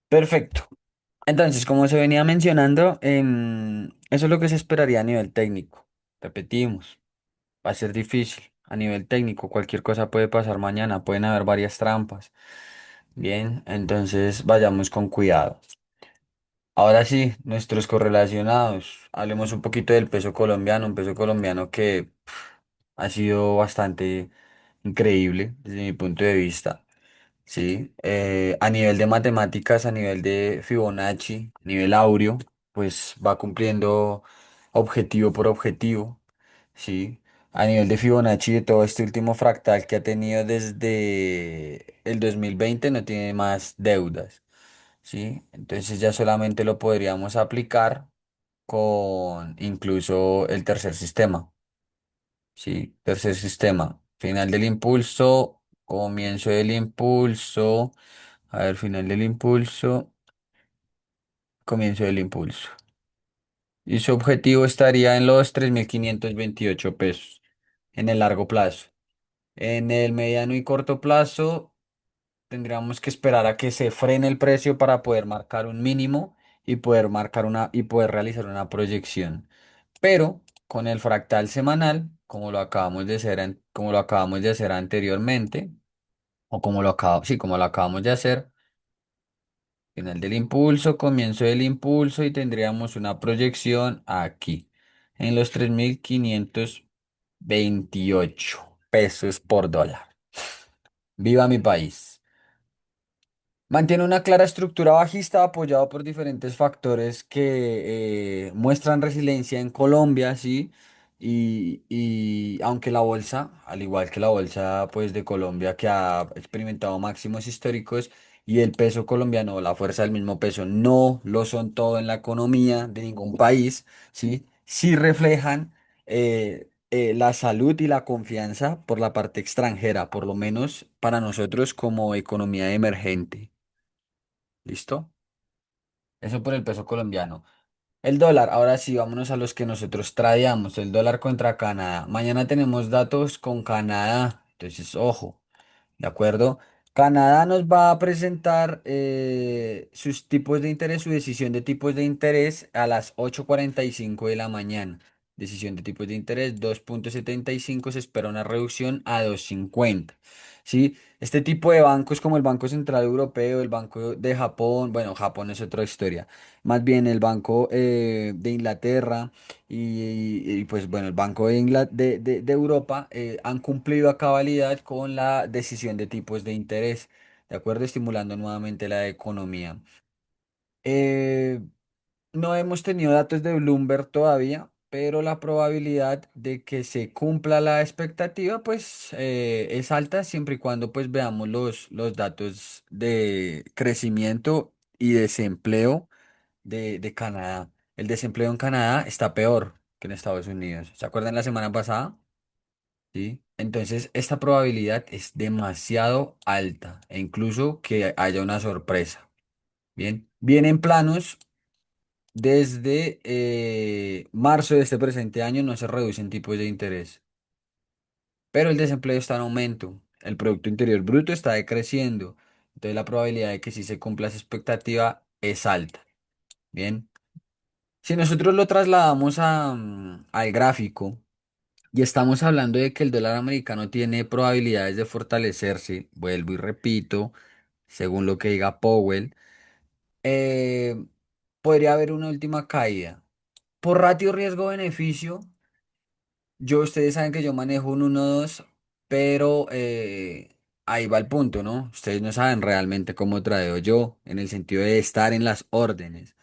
Perfecto. Entonces, como se venía mencionando, eso es lo que se esperaría a nivel técnico. Repetimos, va a ser difícil. A nivel técnico, cualquier cosa puede pasar mañana, pueden haber varias trampas. Bien, entonces vayamos con cuidado. Ahora sí, nuestros correlacionados. Hablemos un poquito del peso colombiano, un peso colombiano que ha sido bastante increíble desde mi punto de vista. Sí, a nivel de matemáticas, a nivel de Fibonacci, nivel áureo, pues va cumpliendo objetivo por objetivo. Sí, a nivel de Fibonacci de todo este último fractal que ha tenido desde el 2020 no tiene más deudas. Sí, entonces ya solamente lo podríamos aplicar con incluso el tercer sistema. Sí, tercer sistema. Final del impulso, comienzo del impulso. A ver, final del impulso, comienzo del impulso. Y su objetivo estaría en los 3.528 pesos en el largo plazo. En el mediano y corto plazo, tendríamos que esperar a que se frene el precio para poder marcar un mínimo y poder marcar y poder realizar una proyección. Pero con el fractal semanal, como lo acabamos de hacer, como lo acabamos de hacer anteriormente, o como lo acabamos de hacer, final del impulso, comienzo del impulso y tendríamos una proyección aquí en los 3.528 pesos por dólar. Viva mi país. Mantiene una clara estructura bajista apoyado por diferentes factores que muestran resiliencia en Colombia, ¿sí? Y aunque la bolsa, al igual que la bolsa pues, de Colombia que ha experimentado máximos históricos y el peso colombiano o la fuerza del mismo peso no lo son todo en la economía de ningún país, ¿sí? Sí reflejan la salud y la confianza por la parte extranjera, por lo menos para nosotros como economía emergente. ¿Listo? Eso por el peso colombiano. El dólar, ahora sí, vámonos a los que nosotros traíamos. El dólar contra Canadá. Mañana tenemos datos con Canadá. Entonces, ojo. ¿De acuerdo? Canadá nos va a presentar sus tipos de interés, su decisión de tipos de interés a las 8:45 de la mañana. Decisión de tipos de interés 2,75, se espera una reducción a 2,50. ¿Sí? Este tipo de bancos como el Banco Central Europeo, el Banco de Japón, bueno, Japón es otra historia, más bien el Banco de Inglaterra pues bueno, el Banco de Europa han cumplido a cabalidad con la decisión de tipos de interés, ¿de acuerdo? Estimulando nuevamente la economía. Eh, no hemos tenido datos de Bloomberg todavía, pero la probabilidad de que se cumpla la expectativa, pues es alta siempre y cuando pues veamos los datos de crecimiento y desempleo de Canadá. El desempleo en Canadá está peor que en Estados Unidos. ¿Se acuerdan la semana pasada? Sí. Entonces, esta probabilidad es demasiado alta e incluso que haya una sorpresa. Bien, vienen planos desde marzo de este presente año, no se reducen tipos de interés, pero el desempleo está en aumento, el Producto Interior Bruto está decreciendo, entonces la probabilidad de que sí se cumpla esa expectativa es alta. Bien. Si nosotros lo trasladamos al gráfico y estamos hablando de que el dólar americano tiene probabilidades de fortalecerse, vuelvo y repito, según lo que diga Powell, eh, podría haber una última caída. Por ratio riesgo-beneficio, ustedes saben que yo manejo un 1-2, pero ahí va el punto, ¿no? Ustedes no saben realmente cómo tradeo yo, en el sentido de estar en las órdenes.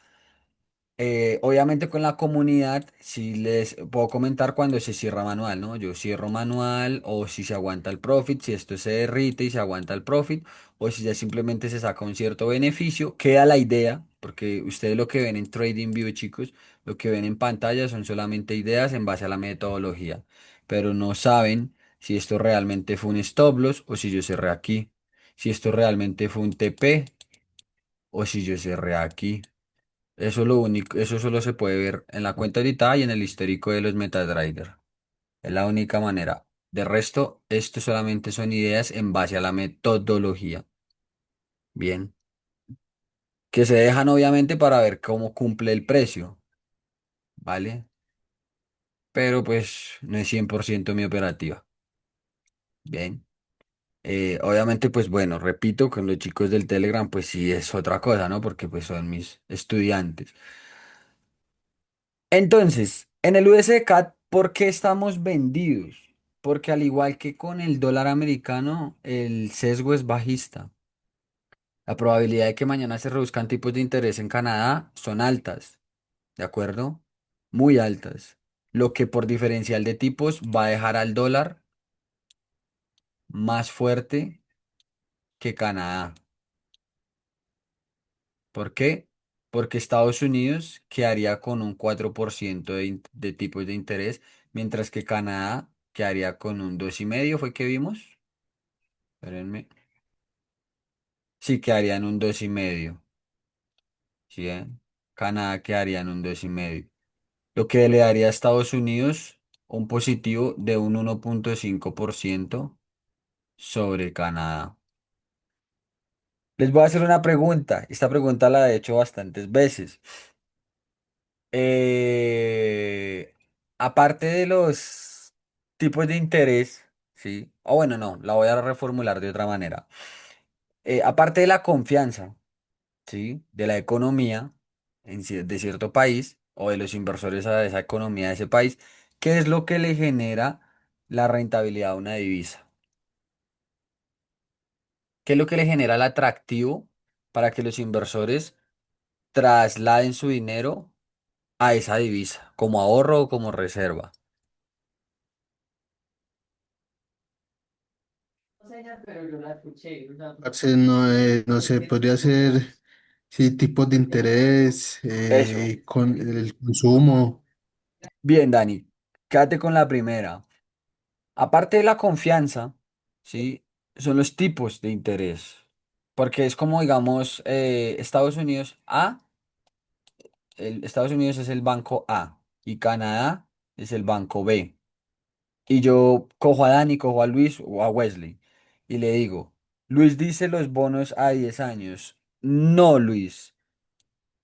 Obviamente con la comunidad, si les puedo comentar cuando se cierra manual, ¿no? Yo cierro manual o si se aguanta el profit, si esto se derrite y se aguanta el profit, o si ya simplemente se saca un cierto beneficio, queda la idea, porque ustedes lo que ven en TradingView, chicos, lo que ven en pantalla son solamente ideas en base a la metodología, pero no saben si esto realmente fue un stop loss o si yo cerré aquí, si esto realmente fue un TP o si yo cerré aquí. Eso es lo único, eso solo se puede ver en la cuenta ahorita y en el histórico de los MetaTrader. Es la única manera. De resto, esto solamente son ideas en base a la metodología. Bien. que se dejan obviamente para ver cómo cumple el precio, ¿vale? Pero pues no es 100% mi operativa. Bien. Obviamente, pues bueno, repito, con los chicos del Telegram, pues sí es otra cosa, ¿no? Porque pues son mis estudiantes. Entonces, en el USDCAT, ¿por qué estamos vendidos? Porque al igual que con el dólar americano, el sesgo es bajista. La probabilidad de que mañana se reduzcan tipos de interés en Canadá son altas, ¿de acuerdo? Muy altas. Lo que por diferencial de tipos va a dejar al dólar más fuerte que Canadá. ¿Por qué? Porque Estados Unidos quedaría con un 4% de tipos de interés, mientras que Canadá quedaría con un 2,5%, ¿fue que vimos? Espérenme. Sí, quedaría en un 2,5%. ¿Sí, Canadá quedaría en un 2,5%. Lo que le daría a Estados Unidos un positivo de un 1,5% sobre Canadá. Les voy a hacer una pregunta. Esta pregunta la he hecho bastantes veces. Eh, Aparte de los tipos de interés, ¿sí? O bueno, no, la voy a reformular de otra manera. Aparte de la confianza, ¿sí? De la economía de cierto país o de los inversores a esa economía de ese país, ¿qué es lo que le genera la rentabilidad a una divisa? ¿Qué es lo que le genera el atractivo para que los inversores trasladen su dinero a esa divisa, como ahorro o como reserva? Parce, no, no sé, podría ser, sí, tipos de interés, Eso. con el consumo. Bien, Dani, quédate con la primera. Aparte de la confianza, ¿sí? Son los tipos de interés. Porque es como, digamos, Estados Unidos A, Estados Unidos es el banco A y Canadá es el banco B. Y yo cojo a Dani, cojo a Luis o a Wesley y le digo, Luis dice los bonos a 10 años. No, Luis.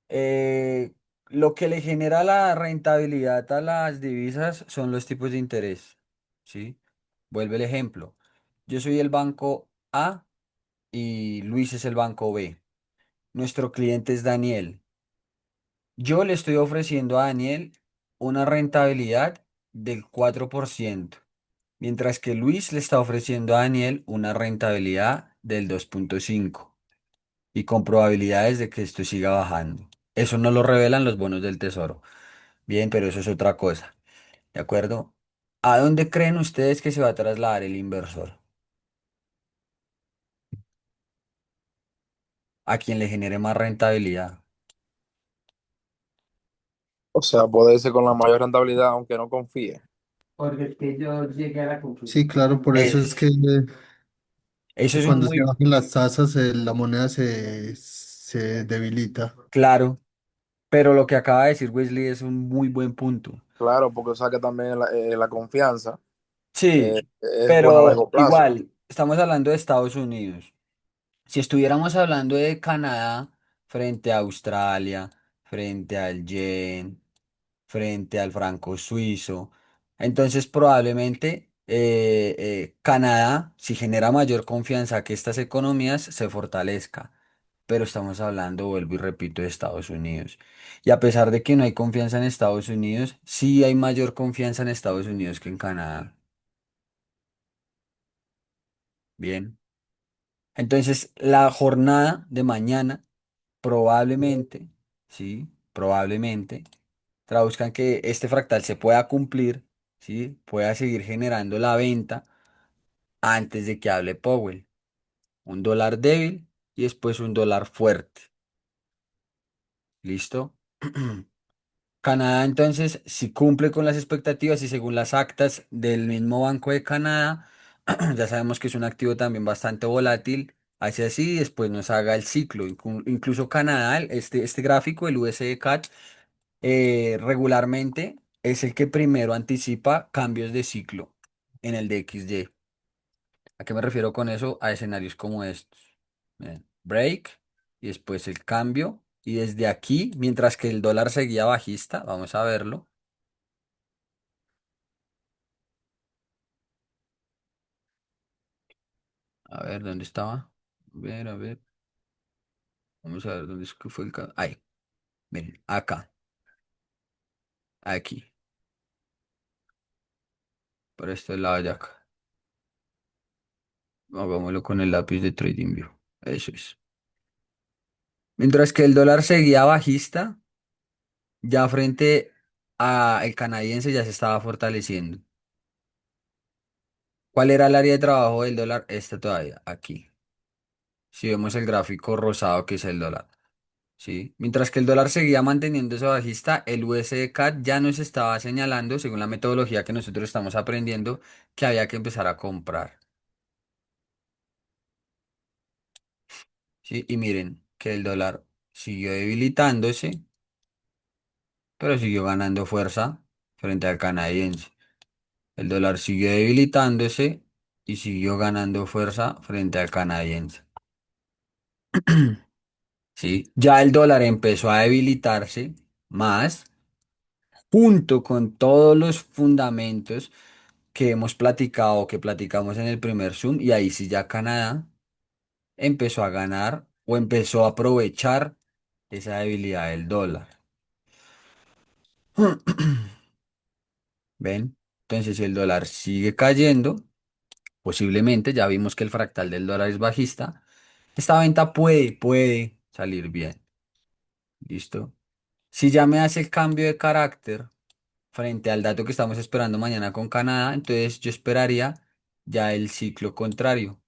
Eh, lo que le genera la rentabilidad a las divisas son los tipos de interés, ¿sí? Vuelve el ejemplo. Yo soy el banco A y Luis es el banco B. Nuestro cliente es Daniel. Yo le estoy ofreciendo a Daniel una rentabilidad del 4%, mientras que Luis le está ofreciendo a Daniel una rentabilidad del 2,5% y con probabilidades de que esto siga bajando. Eso no lo revelan los bonos del tesoro. Bien, pero eso es otra cosa. ¿De acuerdo? ¿A dónde creen ustedes que se va a trasladar el inversor? A quien le genere más rentabilidad. O sea, puede ser con la mayor rentabilidad, aunque no confíe. Sí, claro, por eso es Es, eso que es un cuando se muy bajan las tasas, la moneda se debilita. claro, pero lo que acaba de decir Wesley es un muy buen punto. Claro, porque o sea que también la confianza Sí, es buena a pero largo plazo. igual, estamos hablando de Estados Unidos. Si estuviéramos hablando de Canadá frente a Australia, frente al yen, frente al franco suizo, entonces probablemente Canadá, si genera mayor confianza que estas economías, se fortalezca. Pero estamos hablando, vuelvo y repito, de Estados Unidos. Y a pesar de que no hay confianza en Estados Unidos, sí hay mayor confianza en Estados Unidos que en Canadá. Bien. Entonces, la jornada de mañana probablemente, sí, probablemente traduzcan que este fractal se pueda cumplir, sí, pueda seguir generando la venta antes de que hable Powell. Un dólar débil y después un dólar fuerte. ¿Listo? Canadá entonces, si cumple con las expectativas y según las actas del mismo Banco de Canadá, ya sabemos que es un activo también bastante volátil, hace así y después nos haga el ciclo. Incluso Canadá, este gráfico, el USD-CAT, regularmente es el que primero anticipa cambios de ciclo en el DXY. ¿A qué me refiero con eso? A escenarios como estos. Miren, break. y después el cambio. Y desde aquí, mientras que el dólar seguía bajista, vamos a verlo. A ver, ¿dónde estaba? A ver. Vamos a ver dónde es que fue el... Ahí, miren, acá, aquí, por este lado de acá. Hagámoslo con el lápiz de TradingView. Eso es. Mientras que el dólar seguía bajista, ya frente a el canadiense ya se estaba fortaleciendo. ¿Cuál era el área de trabajo del dólar? Esta todavía, aquí. Si vemos el gráfico rosado que es el dólar. ¿Sí? Mientras que el dólar seguía manteniéndose bajista, el USD-CAD ya nos estaba señalando, según la metodología que nosotros estamos aprendiendo, que había que empezar a comprar. ¿Sí? Y miren que el dólar siguió debilitándose, pero siguió ganando fuerza frente al canadiense. El dólar siguió debilitándose y siguió ganando fuerza frente al canadiense. ¿Sí? Ya el dólar empezó a debilitarse más, junto con todos los fundamentos que hemos platicado, que platicamos en el primer Zoom, y ahí sí ya Canadá empezó a ganar o empezó a aprovechar esa debilidad del dólar. ¿Ven? Entonces, si el dólar sigue cayendo, posiblemente, ya vimos que el fractal del dólar es bajista, esta venta puede salir bien. ¿Listo? Si ya me hace el cambio de carácter frente al dato que estamos esperando mañana con Canadá, entonces yo esperaría ya el ciclo contrario.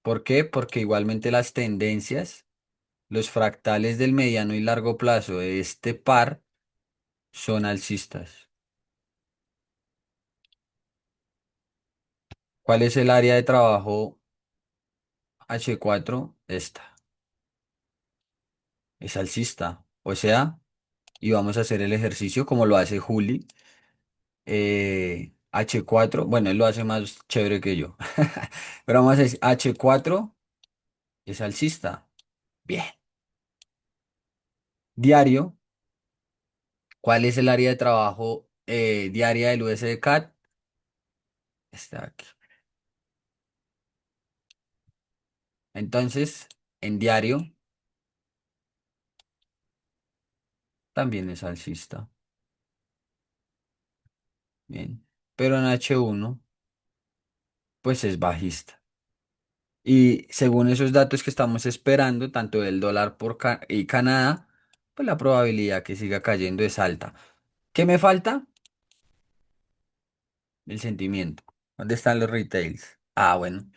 ¿Por qué? Porque igualmente las tendencias, los fractales del mediano y largo plazo de este par son alcistas. ¿Cuál es el área de trabajo H4? Esta. Es alcista. O sea, y vamos a hacer el ejercicio como lo hace Juli. H4, bueno, él lo hace más chévere que yo. Pero vamos a decir, H4 es alcista. Bien. Diario. ¿Cuál es el área de trabajo diaria del USD-CAD? Está aquí. Entonces, en diario también es alcista. Bien. Pero en H1, pues es bajista. Y según esos datos que estamos esperando, tanto del dólar y Canadá, pues la probabilidad que siga cayendo es alta. ¿Qué me falta? El sentimiento. ¿Dónde están los retails? Ah, bueno,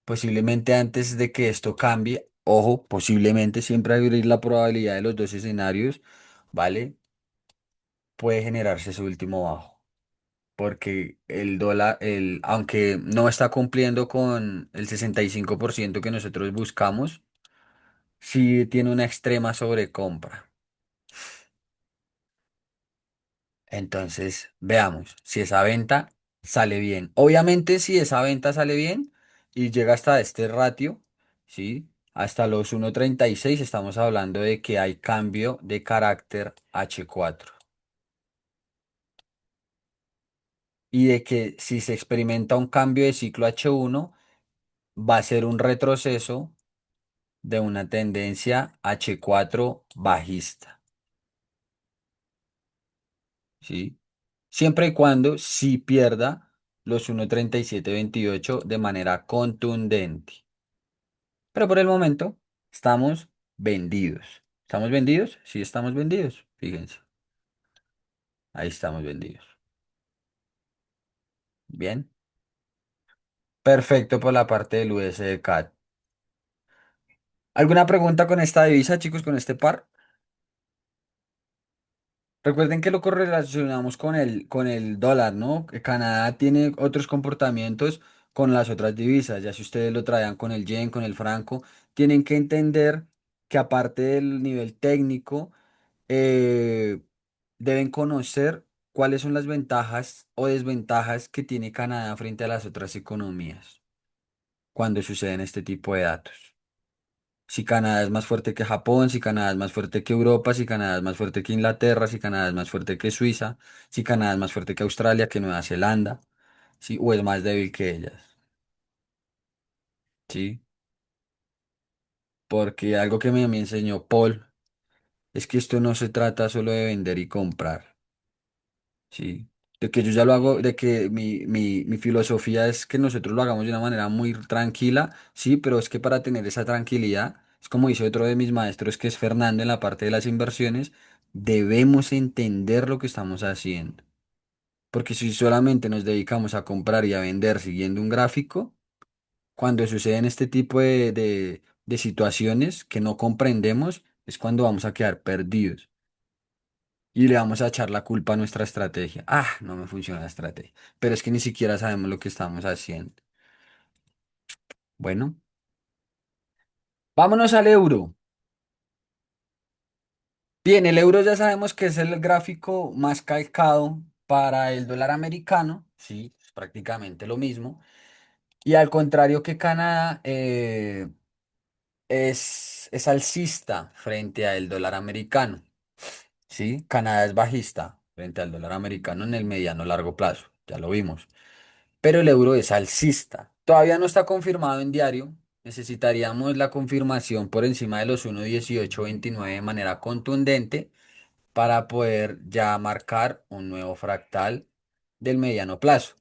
posiblemente antes de que esto cambie, ojo, posiblemente siempre abrir la probabilidad de los dos escenarios, ¿vale? Puede generarse ese último bajo. Porque el dólar, aunque no está cumpliendo con el 65% que nosotros buscamos, sí tiene una extrema sobrecompra. Entonces, veamos si esa venta sale bien. Obviamente, si esa venta sale bien y llega hasta este ratio, ¿sí? Hasta los 1.36 estamos hablando de que hay cambio de carácter H4 y de que si se experimenta un cambio de ciclo H1 va a ser un retroceso de una tendencia H4 bajista, ¿sí? Siempre y cuando sí pierda los 1.3728 de manera contundente. Pero por el momento estamos vendidos. ¿Estamos vendidos? Sí, estamos vendidos. Fíjense, ahí estamos vendidos. Bien. Perfecto por la parte del USD-CAD. ¿Alguna pregunta con esta divisa, chicos, con este par? Recuerden que lo correlacionamos con el dólar, ¿no? Que Canadá tiene otros comportamientos con las otras divisas. Ya si ustedes lo traían con el yen, con el franco, tienen que entender que aparte del nivel técnico, eh, deben conocer cuáles son las ventajas o desventajas que tiene Canadá frente a las otras economías. cuando suceden este tipo de datos. Si Canadá es más fuerte que Japón, si Canadá es más fuerte que Europa, si Canadá es más fuerte que Inglaterra, si Canadá es más fuerte que Suiza, si Canadá es más fuerte que Australia, que Nueva Zelanda, ¿sí? O es más débil que ellas, ¿sí? Porque algo que me enseñó Paul es que esto no se trata solo de vender y comprar, ¿sí? De que yo ya lo hago, de que mi filosofía es que nosotros lo hagamos de una manera muy tranquila, sí, pero es que para tener esa tranquilidad, es como dice otro de mis maestros, que es Fernando en la parte de las inversiones, debemos entender lo que estamos haciendo. Porque si solamente nos dedicamos a comprar y a vender siguiendo un gráfico, cuando suceden este tipo de situaciones que no comprendemos, es cuando vamos a quedar perdidos. Y le vamos a echar la culpa a nuestra estrategia. Ah, no me funciona la estrategia. Pero es que ni siquiera sabemos lo que estamos haciendo. Bueno, vámonos al euro. Bien, el euro ya sabemos que es el gráfico más calcado para el dólar americano. Sí, es prácticamente lo mismo. Y al contrario que Canadá, es alcista frente al dólar americano. Sí, Canadá es bajista frente al dólar americano en el mediano largo plazo. Ya lo vimos. Pero el euro es alcista. Todavía no está confirmado en diario. Necesitaríamos la confirmación por encima de los 1,1829 de manera contundente para poder ya marcar un nuevo fractal del mediano plazo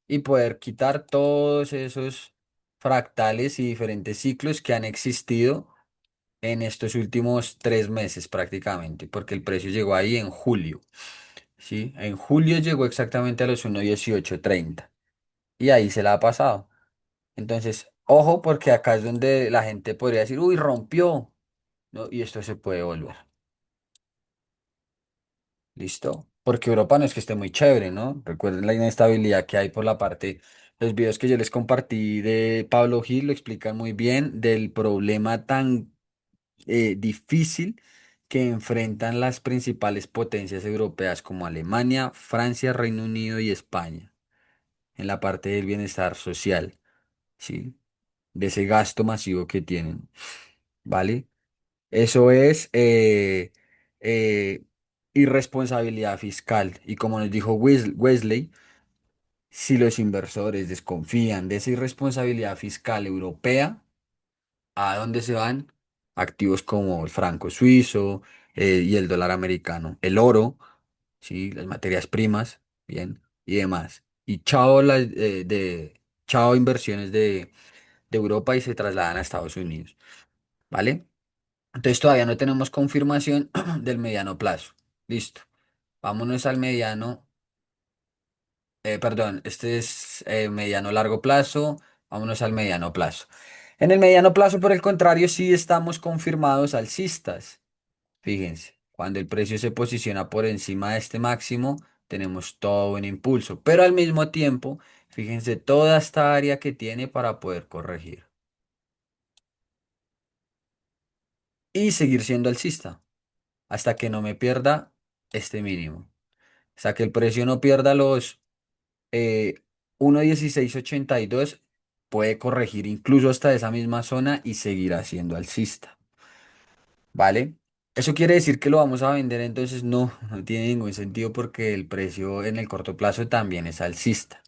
y poder quitar todos esos fractales y diferentes ciclos que han existido en estos últimos 3 meses prácticamente, porque el precio llegó ahí en julio. ¿Sí? En julio llegó exactamente a los 1,1830 y ahí se la ha pasado. Entonces, ojo, porque acá es donde la gente podría decir, uy, rompió, ¿no? Y esto se puede volver. ¿Listo? Porque Europa no es que esté muy chévere, ¿no? Recuerden la inestabilidad que hay por la parte. Los videos que yo les compartí de Pablo Gil lo explican muy bien del problema tan difícil que enfrentan las principales potencias europeas como Alemania, Francia, Reino Unido y España en la parte del bienestar social, ¿sí? De ese gasto masivo que tienen, ¿vale? Eso es eh, irresponsabilidad fiscal. Y como nos dijo Wesley, si los inversores desconfían de esa irresponsabilidad fiscal europea, ¿a dónde se van? Activos como el franco suizo y el dólar americano, el oro, ¿sí? Las materias primas, bien, y demás. Y chao, chao inversiones de Europa y se trasladan a Estados Unidos, ¿vale? Entonces todavía no tenemos confirmación del mediano plazo. Listo. Vámonos al mediano, perdón, este es mediano largo plazo. Vámonos al mediano plazo. En el mediano plazo, por el contrario, sí estamos confirmados alcistas. Fíjense, cuando el precio se posiciona por encima de este máximo, tenemos todo un impulso, pero al mismo tiempo, fíjense toda esta área que tiene para poder corregir y seguir siendo alcista hasta que no me pierda este mínimo. Hasta que el precio no pierda los 1,1682, puede corregir incluso hasta esa misma zona y seguirá siendo alcista, ¿vale? Eso quiere decir que lo vamos a vender, entonces no, no tiene ningún sentido porque el precio en el corto plazo también es alcista.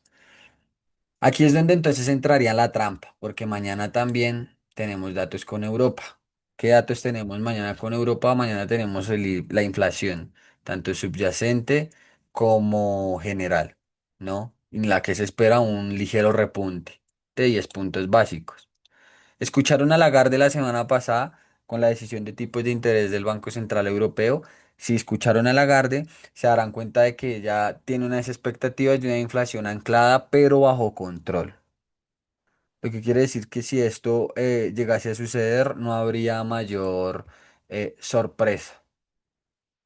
Aquí es donde entonces entraría la trampa, porque mañana también tenemos datos con Europa. ¿Qué datos tenemos mañana con Europa? Mañana tenemos la inflación, tanto subyacente como general, ¿no? En la que se espera un ligero repunte de 10 puntos básicos. Escucharon a Lagarde la semana pasada con la decisión de tipos de interés del Banco Central Europeo. Si escucharon a Lagarde, se darán cuenta de que ya tiene unas expectativas de una inflación anclada, pero bajo control. Lo que quiere decir que si esto llegase a suceder, no habría mayor sorpresa.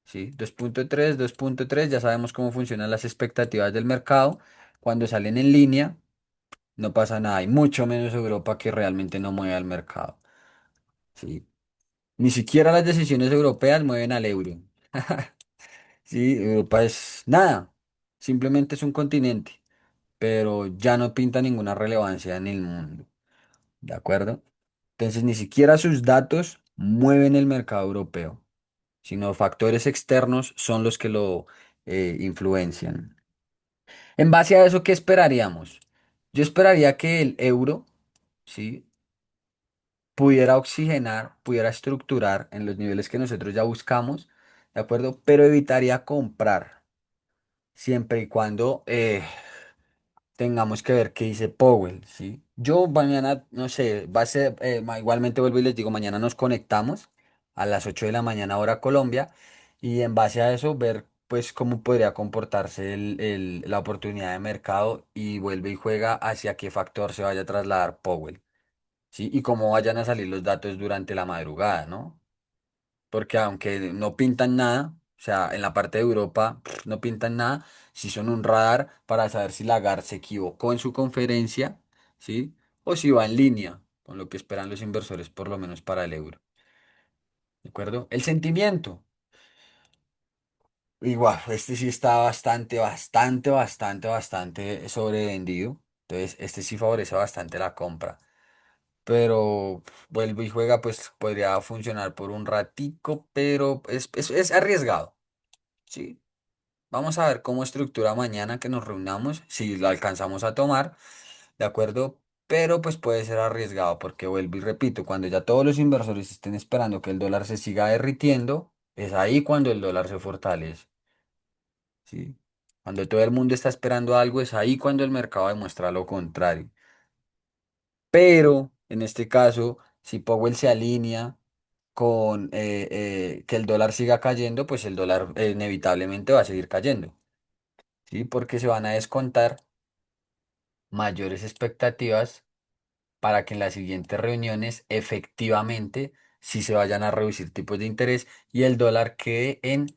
¿Sí? 2,3, ya sabemos cómo funcionan las expectativas del mercado. Cuando salen en línea, no pasa nada, y mucho menos Europa que realmente no mueve al mercado. ¿Sí? Ni siquiera las decisiones europeas mueven al euro. Sí, Europa es nada, simplemente es un continente, pero ya no pinta ninguna relevancia en el mundo. ¿De acuerdo? Entonces, ni siquiera sus datos mueven el mercado europeo, sino factores externos son los que lo influencian. En base a eso, ¿qué esperaríamos? Yo esperaría que el euro, ¿sí? pudiera oxigenar, pudiera estructurar en los niveles que nosotros ya buscamos, ¿de acuerdo? Pero evitaría comprar, siempre y cuando tengamos que ver qué dice Powell, ¿sí? Yo mañana, no sé, va a ser, igualmente vuelvo y les digo, mañana nos conectamos a las 8 de la mañana hora Colombia y en base a eso ver pues cómo podría comportarse la oportunidad de mercado y vuelve y juega hacia qué factor se vaya a trasladar Powell. ¿Sí? Y cómo vayan a salir los datos durante la madrugada, ¿no? Porque aunque no pintan nada, o sea, en la parte de Europa no pintan nada, si son un radar para saber si Lagarde se equivocó en su conferencia, ¿sí? O si va en línea con lo que esperan los inversores, por lo menos para el euro, ¿de acuerdo? El sentimiento, igual, este sí está bastante sobrevendido, entonces este sí favorece bastante la compra. Pero vuelve y juega, pues podría funcionar por un ratico, pero es arriesgado, ¿sí? Vamos a ver cómo estructura mañana que nos reunamos, si lo alcanzamos a tomar, ¿de acuerdo? Pero pues puede ser arriesgado porque vuelvo y repito, cuando ya todos los inversores estén esperando que el dólar se siga derritiendo, es ahí cuando el dólar se fortalece, ¿sí? Cuando todo el mundo está esperando algo, es ahí cuando el mercado demuestra lo contrario. Pero en este caso, si Powell se alinea con que el dólar siga cayendo, pues el dólar inevitablemente va a seguir cayendo, ¿sí? Porque se van a descontar mayores expectativas para que en las siguientes reuniones efectivamente sí se vayan a reducir tipos de interés y el dólar quede en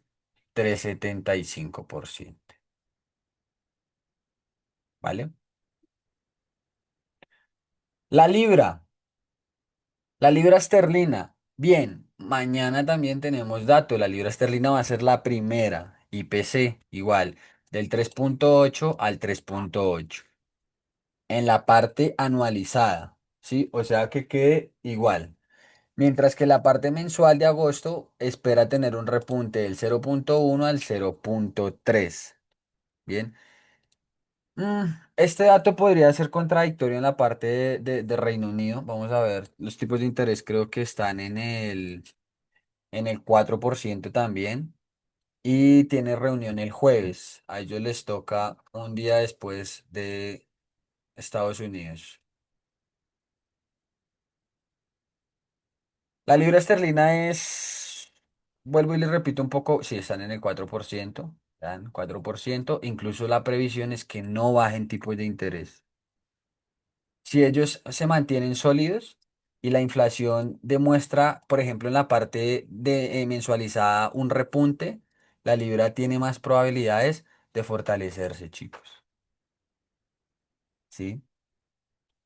3,75%, ¿vale? La libra. La libra esterlina. Bien, mañana también tenemos dato. La libra esterlina va a ser la primera. IPC, igual, del 3,8 al 3,8. En la parte anualizada, ¿sí? O sea que quede igual. Mientras que la parte mensual de agosto espera tener un repunte del 0,1 al 0,3. Bien. Mm, este dato podría ser contradictorio en la parte de Reino Unido. Vamos a ver, los tipos de interés creo que están en el 4% también. Y tiene reunión el jueves. A ellos les toca un día después de Estados Unidos. La libra esterlina vuelvo y les repito un poco, sí, están en el 4%, están 4%. Incluso la previsión es que no bajen tipos de interés. Si ellos se mantienen sólidos y la inflación demuestra, por ejemplo, en la parte de mensualizada un repunte, la libra tiene más probabilidades de fortalecerse, chicos. ¿Sí?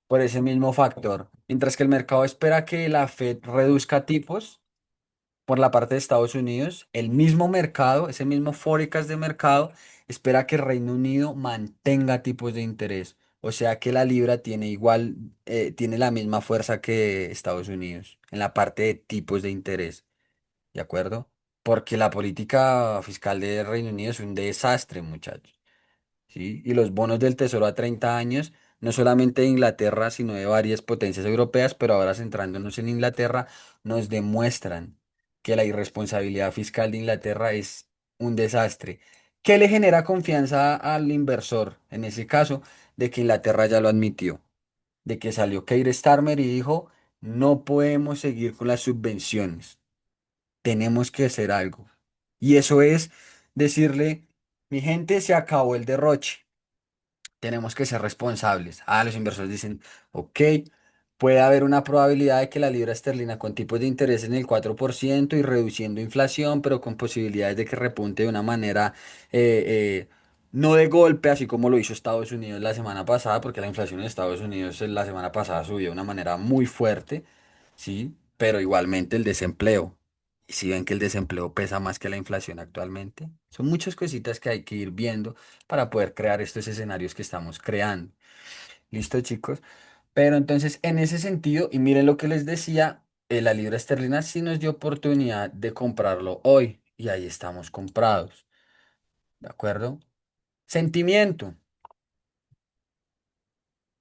Por ese mismo factor. Mientras que el mercado espera que la Fed reduzca tipos por la parte de Estados Unidos, el mismo mercado, ese mismo forecast de mercado, espera que Reino Unido mantenga tipos de interés. O sea que la libra tiene igual, tiene la misma fuerza que Estados Unidos en la parte de tipos de interés. ¿De acuerdo? Porque la política fiscal de Reino Unido es un desastre, muchachos. ¿Sí? Y los bonos del Tesoro a 30 años, no solamente de Inglaterra, sino de varias potencias europeas, pero ahora centrándonos en Inglaterra, nos demuestran que la irresponsabilidad fiscal de Inglaterra es un desastre. ¿Qué le genera confianza al inversor? En ese caso, de que Inglaterra ya lo admitió, de que salió Keir Starmer y dijo, no podemos seguir con las subvenciones, tenemos que hacer algo. Y eso es decirle, mi gente, se acabó el derroche, tenemos que ser responsables. Ah, los inversores dicen, ok, puede haber una probabilidad de que la libra esterlina con tipos de interés en el 4% y reduciendo inflación, pero con posibilidades de que repunte de una manera, eh, eh, no de golpe, así como lo hizo Estados Unidos la semana pasada, porque la inflación en Estados Unidos la semana pasada subió de una manera muy fuerte, ¿sí? Pero igualmente el desempleo. Y si ven que el desempleo pesa más que la inflación actualmente, son muchas cositas que hay que ir viendo para poder crear estos escenarios que estamos creando. ¿Listo, chicos? Pero entonces, en ese sentido, y miren lo que les decía, la libra esterlina sí nos dio oportunidad de comprarlo hoy y ahí estamos comprados, ¿de acuerdo? Sentimiento.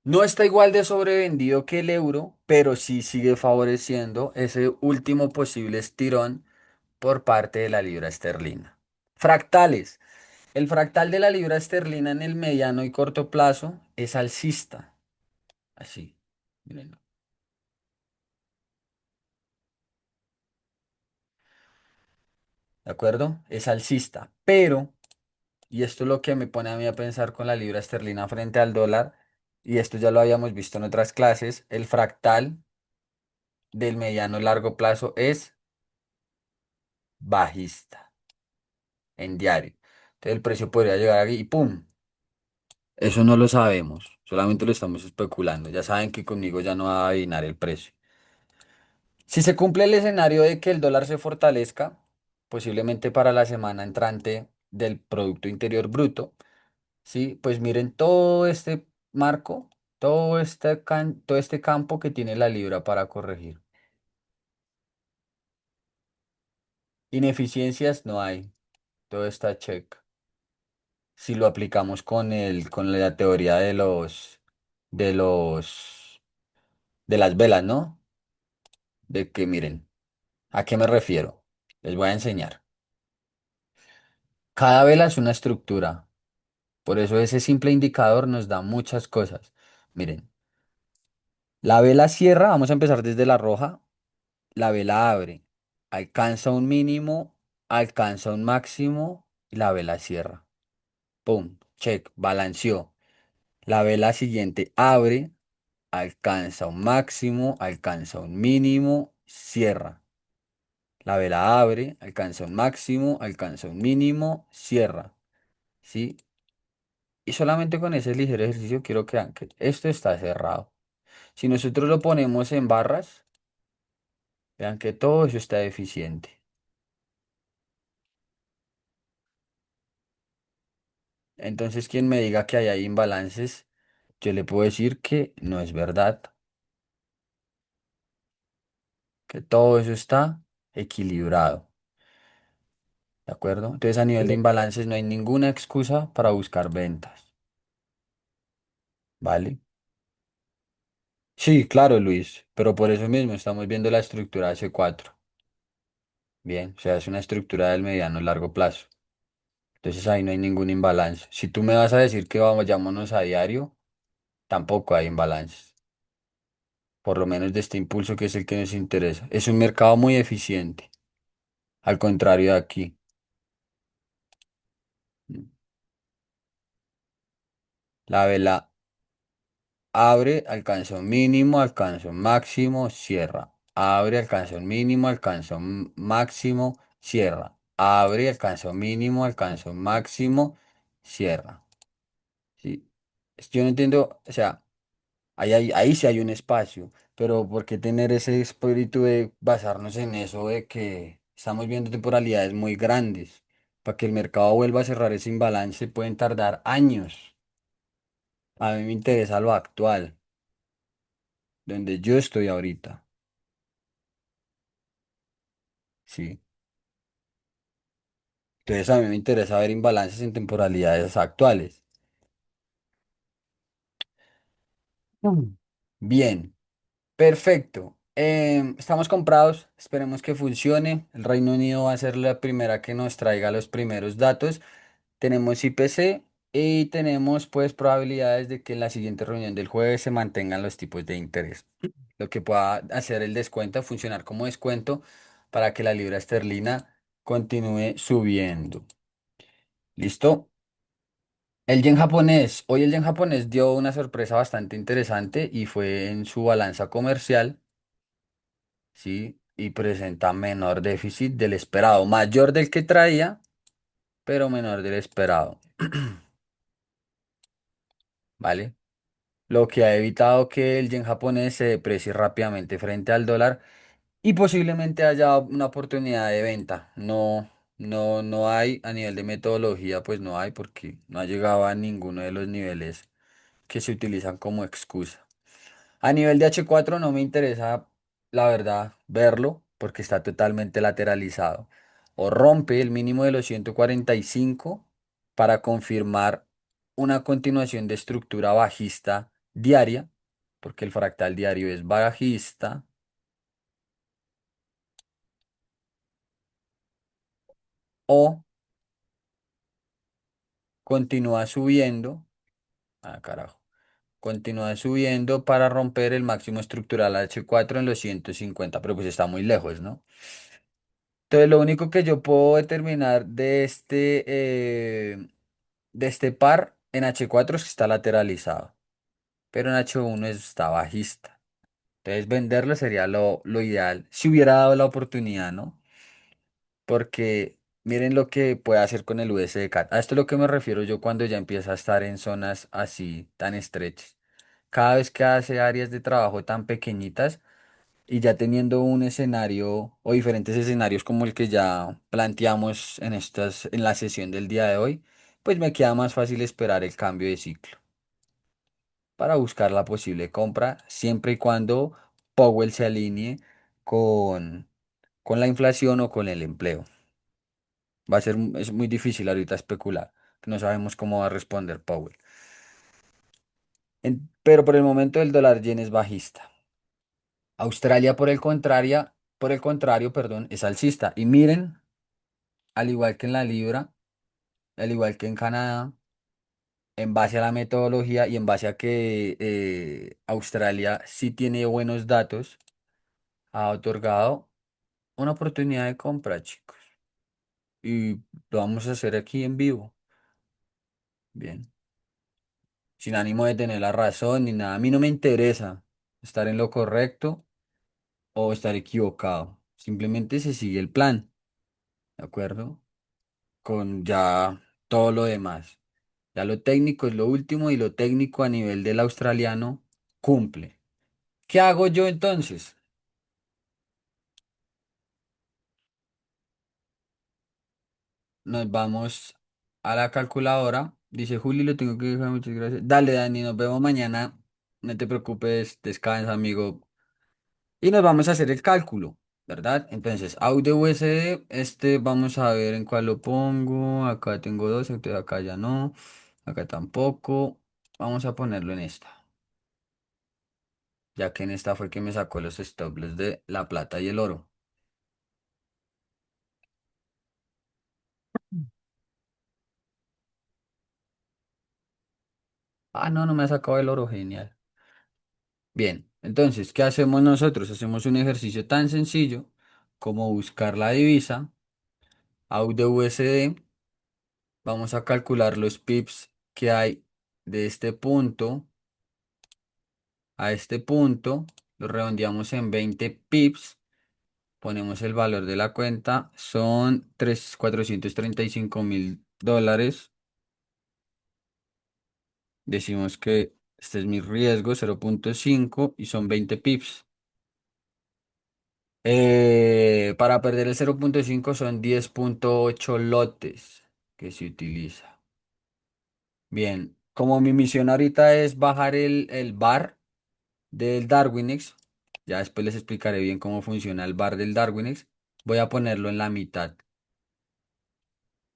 No está igual de sobrevendido que el euro, pero sí sigue favoreciendo ese último posible estirón por parte de la libra esterlina. Fractales. El fractal de la libra esterlina en el mediano y corto plazo es alcista. Así. Miren. ¿De acuerdo? Es alcista. Pero, y esto es lo que me pone a mí a pensar con la libra esterlina frente al dólar, y esto ya lo habíamos visto en otras clases, el fractal del mediano y largo plazo es bajista en diario. Entonces el precio podría llegar aquí y ¡pum! Eso no lo sabemos, solamente lo estamos especulando. Ya saben que conmigo ya no va a adivinar el precio. Si se cumple el escenario de que el dólar se fortalezca, posiblemente para la semana entrante del Producto Interior Bruto, ¿sí? Pues miren todo este marco, todo este campo que tiene la libra para corregir. Ineficiencias no hay, todo está check. Si lo aplicamos con la teoría de los, de las velas, ¿no? De que miren, ¿a qué me refiero? Les voy a enseñar. Cada vela es una estructura. Por eso ese simple indicador nos da muchas cosas. Miren, la vela cierra, vamos a empezar desde la roja. La vela abre, alcanza un mínimo, alcanza un máximo y la vela cierra. Pum, check, balanceó. La vela siguiente abre, alcanza un máximo, alcanza un mínimo, cierra. La vela abre, alcanza un máximo, alcanza un mínimo, cierra. ¿Sí? Y solamente con ese ligero ejercicio quiero que vean que esto está cerrado. Si nosotros lo ponemos en barras, vean que todo eso está deficiente. Entonces, quien me diga que hay imbalances, yo le puedo decir que no es verdad, que todo eso está equilibrado. ¿De acuerdo? Entonces, a nivel de imbalances no hay ninguna excusa para buscar ventas. ¿Vale? Sí, claro, Luis, pero por eso mismo estamos viendo la estructura S4. Bien, o sea, es una estructura del mediano largo plazo. Entonces ahí no hay ningún imbalance. Si tú me vas a decir que vayámonos a diario, tampoco hay imbalances. Por lo menos de este impulso que es el que nos interesa. Es un mercado muy eficiente, al contrario de aquí. La vela abre, alcanza un mínimo, alcanza un máximo, cierra. Abre, alcanza un mínimo, alcanza un máximo, cierra. Abre, alcanza un mínimo, alcanza un máximo, cierra. ¿Sí? Yo no entiendo, o sea, ahí sí hay un espacio, pero ¿por qué tener ese espíritu de basarnos en eso de que estamos viendo temporalidades muy grandes? Para que el mercado vuelva a cerrar ese imbalance pueden tardar años. A mí me interesa lo actual, donde yo estoy ahorita. Sí. Entonces a mí me interesa ver imbalances en temporalidades actuales. Mm. Bien, perfecto. Estamos comprados, esperemos que funcione. El Reino Unido va a ser la primera que nos traiga los primeros datos. Tenemos IPC y tenemos pues probabilidades de que en la siguiente reunión del jueves se mantengan los tipos de interés. Lo que pueda hacer el descuento, funcionar como descuento para que la libra esterlina continúe subiendo. ¿Listo? El yen japonés. Hoy el yen japonés dio una sorpresa bastante interesante y fue en su balanza comercial, ¿sí? Y presenta menor déficit del esperado, mayor del que traía, pero menor del esperado, ¿vale? Lo que ha evitado que el yen japonés se deprecie rápidamente frente al dólar y posiblemente haya una oportunidad de venta. No hay a nivel de metodología, pues no hay porque no ha llegado a ninguno de los niveles que se utilizan como excusa. A nivel de H4 no me interesa, la verdad, verlo porque está totalmente lateralizado. O rompe el mínimo de los 145 para confirmar una continuación de estructura bajista diaria, porque el fractal diario es bajista, o continúa subiendo. Ah, carajo. Continúa subiendo para romper el máximo estructural H4 en los 150, pero pues está muy lejos, ¿no? Entonces, lo único que yo puedo determinar de este par en H4 es que está lateralizado, pero en H1 está bajista. Entonces, venderlo sería lo ideal, si hubiera dado la oportunidad, ¿no? Porque miren lo que puede hacer con el USD-CAD. A esto es lo que me refiero yo cuando ya empieza a estar en zonas así tan estrechas. Cada vez que hace áreas de trabajo tan pequeñitas, y ya teniendo un escenario o diferentes escenarios como el que ya planteamos en la sesión del día de hoy, pues me queda más fácil esperar el cambio de ciclo para buscar la posible compra, siempre y cuando Powell se alinee con, con la inflación o con el empleo. Es muy difícil ahorita especular, que no sabemos cómo va a responder Powell. Pero por el momento el dólar yen es bajista. Australia, por el contrario, perdón, es alcista. Y miren, al igual que en la libra, al igual que en Canadá, en base a la metodología y en base a que Australia sí tiene buenos datos, ha otorgado una oportunidad de compra, chicos. Y lo vamos a hacer aquí en vivo. Bien, sin ánimo de tener la razón ni nada. A mí no me interesa estar en lo correcto o estar equivocado. Simplemente se sigue el plan, ¿de acuerdo? Con ya todo lo demás. Ya lo técnico es lo último y lo técnico a nivel del australiano cumple. ¿Qué hago yo entonces? Nos vamos a la calculadora. Dice Juli, lo tengo que dejar, muchas gracias. Dale, Dani, nos vemos mañana. No te preocupes, descansa, amigo. Y nos vamos a hacer el cálculo, ¿verdad? Entonces, audio USD, vamos a ver en cuál lo pongo. Acá tengo dos, entonces acá ya no. Acá tampoco. Vamos a ponerlo en esta, ya que en esta fue que me sacó los stop loss de la plata y el oro. Ah, no, no me ha sacado el oro, genial. Bien, entonces, ¿qué hacemos nosotros? Hacemos un ejercicio tan sencillo como buscar la divisa, AUD-USD. Vamos a calcular los pips que hay de este punto a este punto. Lo redondeamos en 20 pips. Ponemos el valor de la cuenta. Son 435.000 dólares. Decimos que este es mi riesgo, 0,5 y son 20 pips. Para perder el 0,5 son 10,8 lotes que se utiliza. Bien, como mi misión ahorita es bajar el bar del Darwinex, ya después les explicaré bien cómo funciona el bar del Darwinex, voy a ponerlo en la mitad.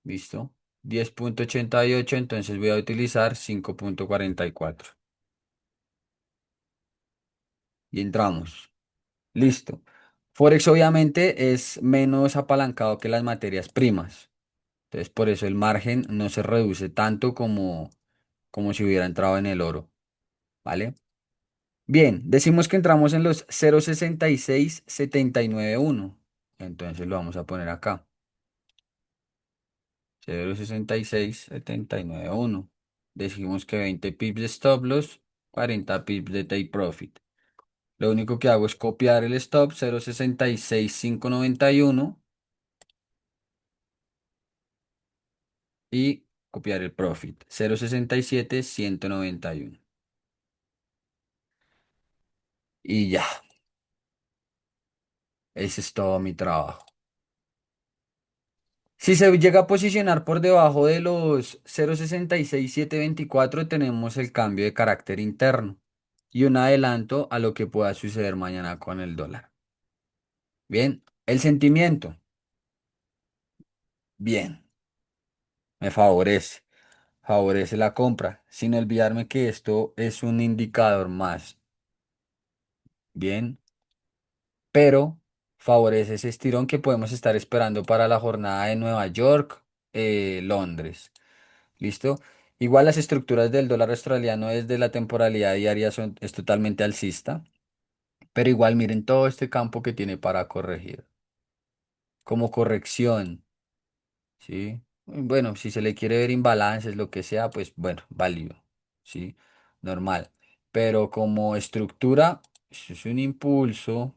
¿Listo? 10,88, entonces voy a utilizar 5,44. Y entramos. Listo. Forex obviamente es menos apalancado que las materias primas. Entonces por eso el margen no se reduce tanto como si hubiera entrado en el oro. ¿Vale? Bien, decimos que entramos en los 0,66791. Entonces lo vamos a poner acá. 0,66791. Decimos que 20 pips de stop loss, 40 pips de take profit. Lo único que hago es copiar el stop 0,66591 y copiar el profit 0,67191. Y ya, ese es todo mi trabajo. Si se llega a posicionar por debajo de los 0,66724, tenemos el cambio de carácter interno. y un adelanto a lo que pueda suceder mañana con el dólar. Bien, el sentimiento, bien, me favorece la compra, sin olvidarme que esto es un indicador más, bien, pero favorece ese estirón que podemos estar esperando para la jornada de Nueva York, Londres. ¿Listo? Igual las estructuras del dólar australiano desde la temporalidad diaria es totalmente alcista, pero igual miren todo este campo que tiene para corregir. Como corrección, ¿sí? Bueno, si se le quiere ver imbalances, lo que sea, pues bueno, válido, ¿sí? Normal. Pero como estructura, eso es un impulso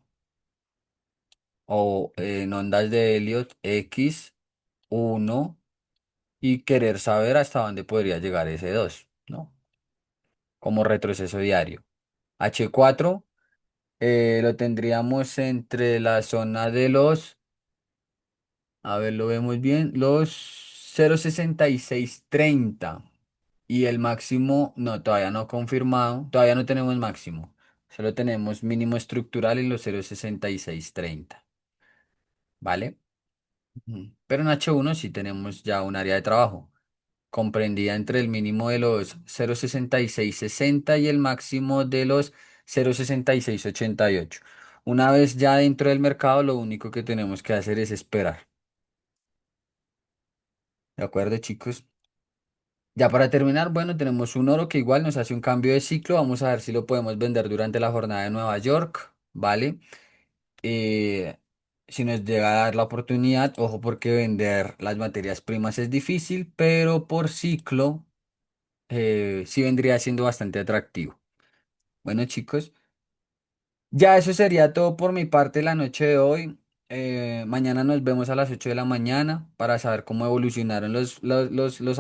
o en ondas de Elliot X1 y querer saber hasta dónde podría llegar ese 2, ¿no? Como retroceso diario. H4 lo tendríamos entre la zona de los, a ver, lo vemos bien, los 0,6630 y el máximo, no, todavía no confirmado, todavía no tenemos máximo, solo tenemos mínimo estructural en los 0,6630, ¿vale? Ujú. Pero en H1 sí tenemos ya un área de trabajo comprendida entre el mínimo de los 0,6660 y el máximo de los 0,6688. Una vez ya dentro del mercado, lo único que tenemos que hacer es esperar. ¿De acuerdo, chicos? Ya para terminar, bueno, tenemos un oro que igual nos hace un cambio de ciclo. Vamos a ver si lo podemos vender durante la jornada de Nueva York, ¿vale? Eh, si nos llega a dar la oportunidad, ojo porque vender las materias primas es difícil, pero por ciclo sí vendría siendo bastante atractivo. Bueno, chicos, ya eso sería todo por mi parte la noche de hoy. Mañana nos vemos a las 8 de la mañana para saber cómo evolucionaron los